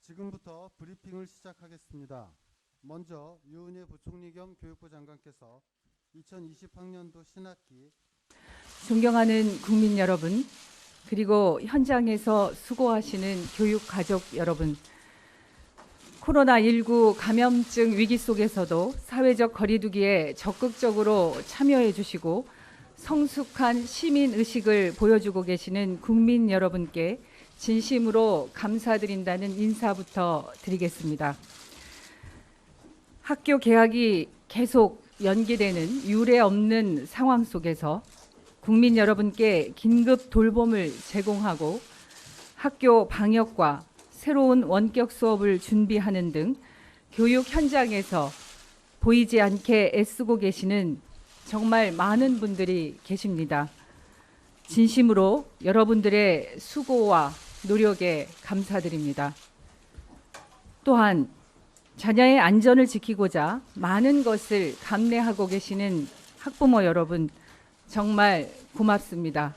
지금부터 브리핑을 시작하겠습니다. 먼저 유은혜 부총리 겸 교육부 장관께서 2020학년도 신학기 존경하는 국민 여러분, 그리고 현장에서 수고하시는 교육 가족 여러분, 코로나19 감염증 위기 속에서도 사회적 거리두기에 적극적으로 참여해 주시고 성숙한 시민 의식을 보여주고 계시는 국민 여러분께 진심으로 감사드린다는 인사부터 드리겠습니다. 학교 개학이 계속 연기되는 유례 없는 상황 속에서 국민 여러분께 긴급 돌봄을 제공하고 학교 방역과 새로운 원격 수업을 준비하는 등 교육 현장에서 보이지 않게 애쓰고 계시는 정말 많은 분들이 계십니다. 진심으로 여러분들의 수고와 노력에 감사드립니다. 또한 자녀의 안전을 지키고자 많은 것을 감내하고 계시는 학부모 여러분, 정말 고맙습니다.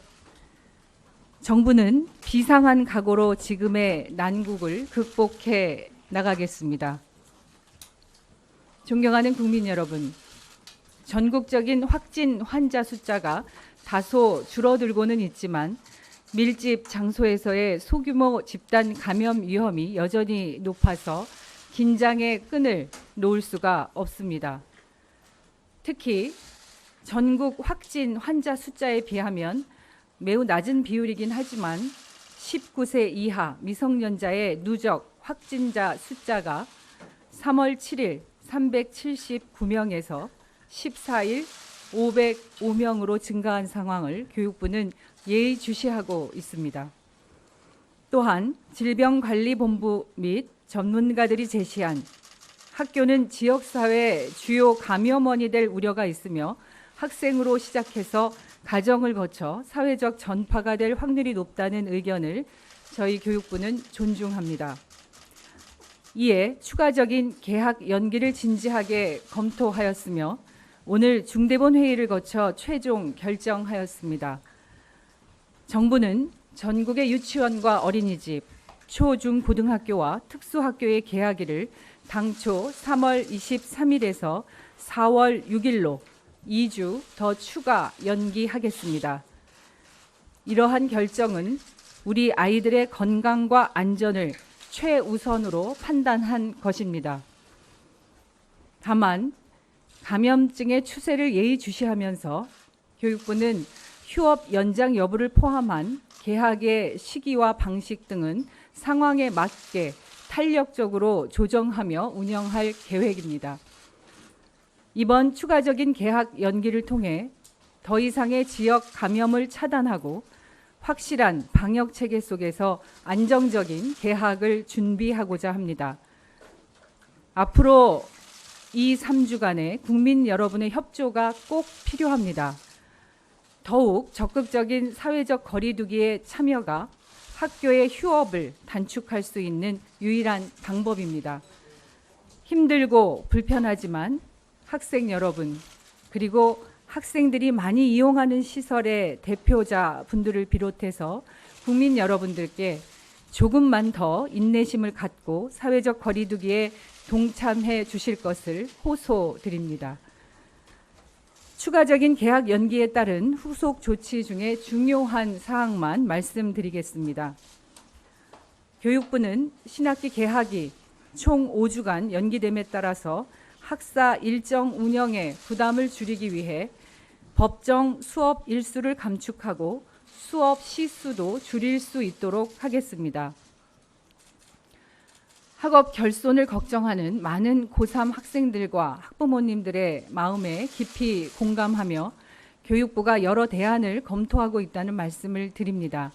정부는 비상한 각오로 지금의 난국을 극복해 나가겠습니다. 존경하는 국민 여러분, 전국적인 확진 환자 숫자가 다소 줄어들고는 있지만 밀집 장소에서의 소규모 집단 감염 위험이 여전히 높아서 긴장의 끈을 놓을 수가 없습니다. 특히 전국 확진 환자 숫자에 비하면 매우 낮은 비율이긴 하지만 19세 이하 미성년자의 누적 확진자 숫자가 3월 7일 379명에서 14일 505명으로 증가한 상황을 교육부는 예의주시하고 있습니다. 또한 질병관리본부 및 전문가들이 제시한 학교는 지역사회 주요 감염원이 될 우려가 있으며 학생으로 시작해서 가정을 거쳐 사회적 전파가 될 확률이 높다는 의견을 저희 교육부는 존중합니다. 이에 추가적인 개학 연기를 진지하게 검토하였으며 오늘 중대본 회의를 거쳐 최종 결정하였습니다. 정부는 전국의 유치원과 어린이집, 초, 중, 고등학교와 특수학교의 개학일을 당초 3월 23일에서 4월 6일로 2주 더 추가 연기하겠습니다. 이러한 결정은 우리 아이들의 건강과 안전을 최우선으로 판단한 것입니다. 다만 감염증의 추세를 예의주시하면서 교육부는 휴업 연장 여부를 포함한 개학의 시기와 방식 등은 상황에 맞게 탄력적으로 조정하며 운영할 계획입니다. 이번 추가적인 개학 연기를 통해 더 이상의 지역 감염을 차단하고 확실한 방역 체계 속에서 안정적인 개학을 준비하고자 합니다. 앞으로 이 3주간의 국민 여러분의 협조가 꼭 필요합니다. 더욱 적극적인 사회적 거리두기의 참여가 학교의 휴업을 단축할 수 있는 유일한 방법입니다. 힘들고 불편하지만 학생 여러분, 그리고 학생들이 많이 이용하는 시설의 대표자 분들을 비롯해서 국민 여러분들께 조금만 더 인내심을 갖고 사회적 거리두기에 동참해 주실 것을 호소드립니다. 추가적인 개학 연기에 따른 후속 조치 중에 중요한 사항만 말씀드리겠습니다. 교육부는 신학기 개학이 총 5주간 연기됨에 따라서 학사 일정 운영에 부담을 줄이기 위해 법정 수업 일수를 감축하고 수업 시수도 줄일 수 있도록 하겠습니다. 학업 결손을 걱정하는 많은 고3 학생들과 학부모님들의 마음에 깊이 공감하며 교육부가 여러 대안을 검토하고 있다는 말씀을 드립니다.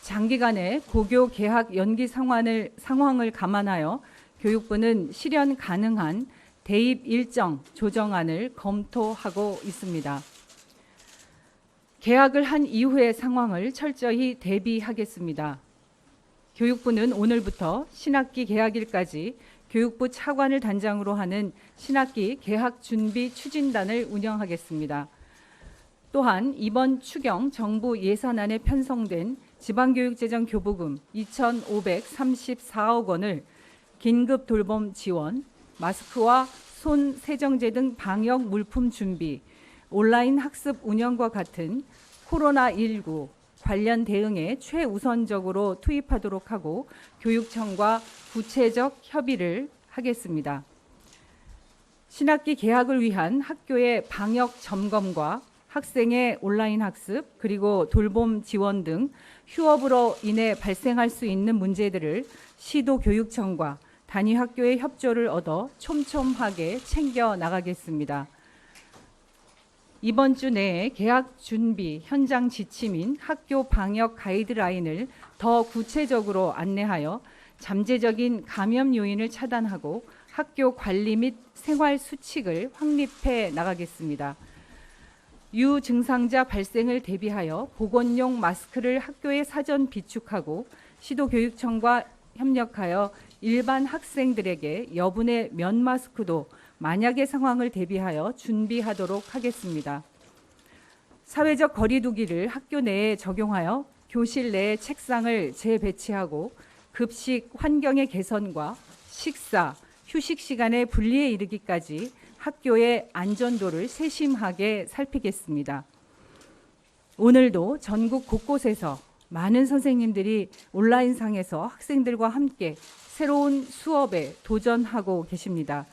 장기간의 고교 개학 연기 상황을 감안하여 교육부는 실현 가능한 대입 일정 조정안을 검토하고 있습니다. 개학을 한 이후의 상황을 철저히 대비하겠습니다. 교육부는 오늘부터 신학기 개학일까지 교육부 차관을 단장으로 하는 신학기 개학 준비 추진단을 운영하겠습니다. 또한 이번 추경 정부 예산안에 편성된 지방교육재정교부금 2,534억 원을 긴급 돌봄 지원, 마스크와 손 세정제 등 방역 물품 준비, 온라인 학습 운영과 같은 코로나19 관련 대응에 최우선적으로 투입하도록 하고 교육청과 구체적 협의를 하겠습니다. 신학기 개학을 위한 학교의 방역 점검과 학생의 온라인 학습 그리고 돌봄 지원 등 휴업으로 인해 발생할 수 있는 문제들을 시도교육청과 단위 학교의 협조를 얻어 촘촘하게 챙겨 나가겠습니다. 이번 주 내에 개학 준비 현장 지침인 학교 방역 가이드라인을 더 구체적으로 안내하여 잠재적인 감염 요인을 차단하고 학교 관리 및 생활 수칙을 확립해 나가겠습니다. 유증상자 발생을 대비하여 보건용 마스크를 학교에 사전 비축하고 시도교육청과 협력하여 일반 학생들에게 여분의 면 마스크도 만약의 상황을 대비하여 준비하도록 하겠습니다. 사회적 거리 두기를 학교 내에 적용하여 교실 내 책상을 재배치하고 급식 환경의 개선과 식사, 휴식 시간의 분리에 이르기까지 학교의 안전도를 세심하게 살피겠습니다. 오늘도 전국 곳곳에서 많은 선생님들이 온라인상에서 학생들과 함께 새로운 수업에 도전하고 계십니다.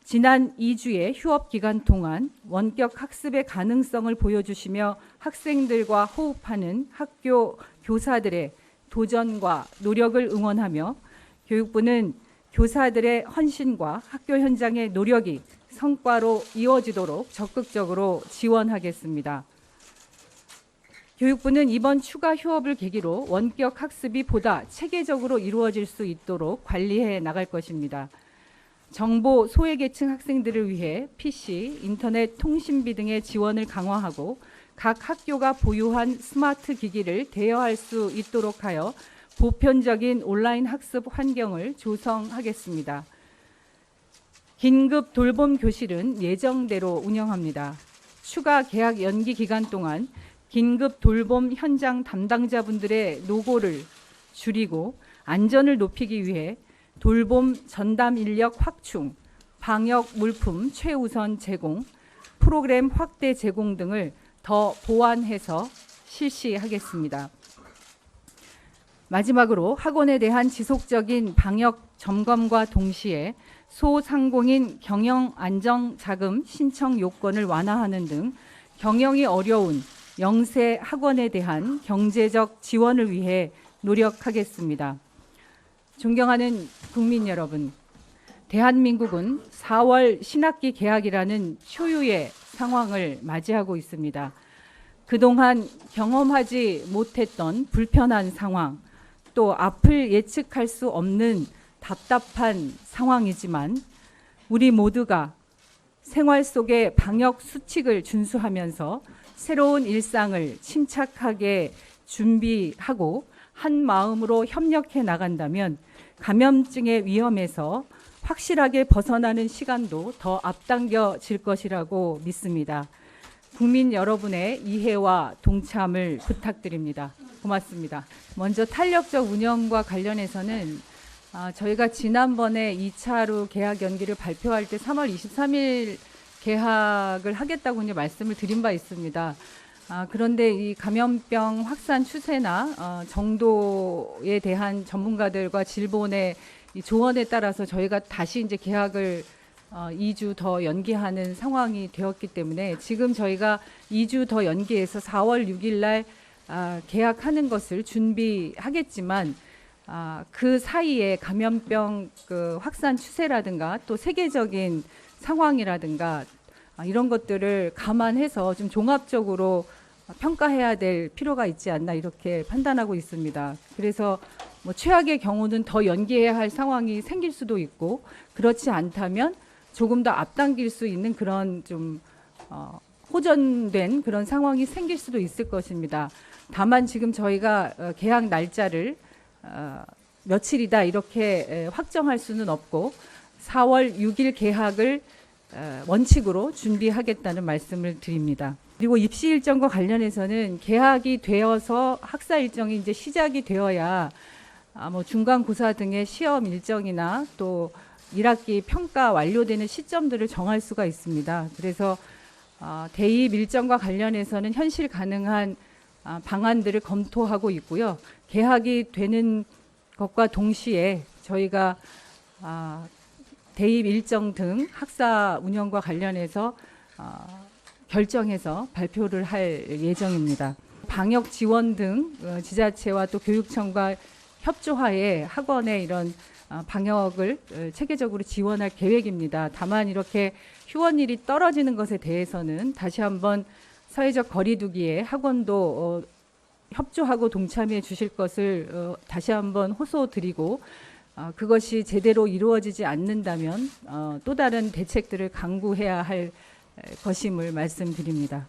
지난 2주의 휴업 기간 동안 원격 학습의 가능성을 보여주시며 학생들과 호흡하는 학교 교사들의 도전과 노력을 응원하며 교육부는 교사들의 헌신과 학교 현장의 노력이 성과로 이어지도록 적극적으로 지원하겠습니다. 교육부는 이번 추가 휴업을 계기로 원격 학습이 보다 체계적으로 이루어질 수 있도록 관리해 나갈 것입니다. 정보 소외계층 학생들을 위해 PC, 인터넷 통신비 등의 지원을 강화하고 각 학교가 보유한 스마트 기기를 대여할 수 있도록 하여 보편적인 온라인 학습 환경을 조성하겠습니다. 긴급 돌봄 교실은 예정대로 운영합니다. 추가 개학 연기 기간 동안 긴급 돌봄 현장 담당자분들의 노고를 줄이고 안전을 높이기 위해 돌봄 전담 인력 확충, 방역 물품 최우선 제공, 프로그램 확대 제공 등을 더 보완해서 실시하겠습니다. 마지막으로 학원에 대한 지속적인 방역 점검과 동시에 소상공인 경영 안정 자금 신청 요건을 완화하는 등 경영이 어려운 영세 학원에 대한 경제적 지원을 위해 노력하겠습니다. 존경하는 국민 여러분, 대한민국은 4월 신학기 개학이라는 초유의 상황을 맞이하고 있습니다. 그동안 경험하지 못했던 불편한 상황, 또 앞을 예측할 수 없는 답답한 상황이지만 우리 모두가 생활 속의 방역 수칙을 준수하면서 새로운 일상을 침착하게 준비하고 한 마음으로 협력해 나간다면 감염증의 위험에서 확실하게 벗어나는 시간도 더 앞당겨질 것이라고 믿습니다. 국민 여러분의 이해와 동참을 부탁드립니다. 고맙습니다. 먼저 탄력적 운영과 관련해서는 저희가 지난번에 2차로 개학 연기를 발표할 때 3월 23일 개학을 하겠다고 이제 말씀을 드린 바 있습니다. 그런데 이 감염병 확산 추세나 정도에 대한 전문가들과 질본의 이 조언에 따라서 저희가 다시 이제 개학을 2주 더 연기하는 상황이 되었기 때문에 지금 저희가 2주 더 연기해서 4월 6일 날 개학하는 것을 준비하겠지만 그 사이에 감염병 그 확산 추세라든가 또 세계적인 상황이라든가 이런 것들을 감안해서 좀 종합적으로 평가해야 될 필요가 있지 않나 이렇게 판단하고 있습니다. 그래서 뭐 최악의 경우는 더 연기해야 할 상황이 생길 수도 있고 그렇지 않다면 조금 더 앞당길 수 있는 그런 좀 호전된 그런 상황이 생길 수도 있을 것입니다. 다만 지금 저희가 개학 날짜를 며칠이다 이렇게 확정할 수는 없고 4월 6일 개학을 원칙으로 준비하겠다는 말씀을 드립니다. 그리고 입시 일정과 관련해서는 개학이 되어서 학사 일정이 이제 시작이 되어야 뭐 중간고사 등의 시험 일정이나 또 1학기 평가 완료되는 시점들을 정할 수가 있습니다. 그래서 대입 일정과 관련해서는 현실 가능한 방안들을 검토하고 있고요. 개학이 되는 것과 동시에 저희가 대입 일정 등 학사 운영과 관련해서 결정해서 발표를 할 예정입니다. 방역 지원 등 지자체와 또 교육청과 협조하에 학원의 이런 방역을 체계적으로 지원할 계획입니다. 다만 이렇게 휴원일이 떨어지는 것에 대해서는 다시 한번 사회적 거리두기에 학원도 협조하고 동참해 주실 것을 다시 한번 호소드리고 그것이 제대로 이루어지지 않는다면 또 다른 대책들을 강구해야 할 것임을 말씀드립니다.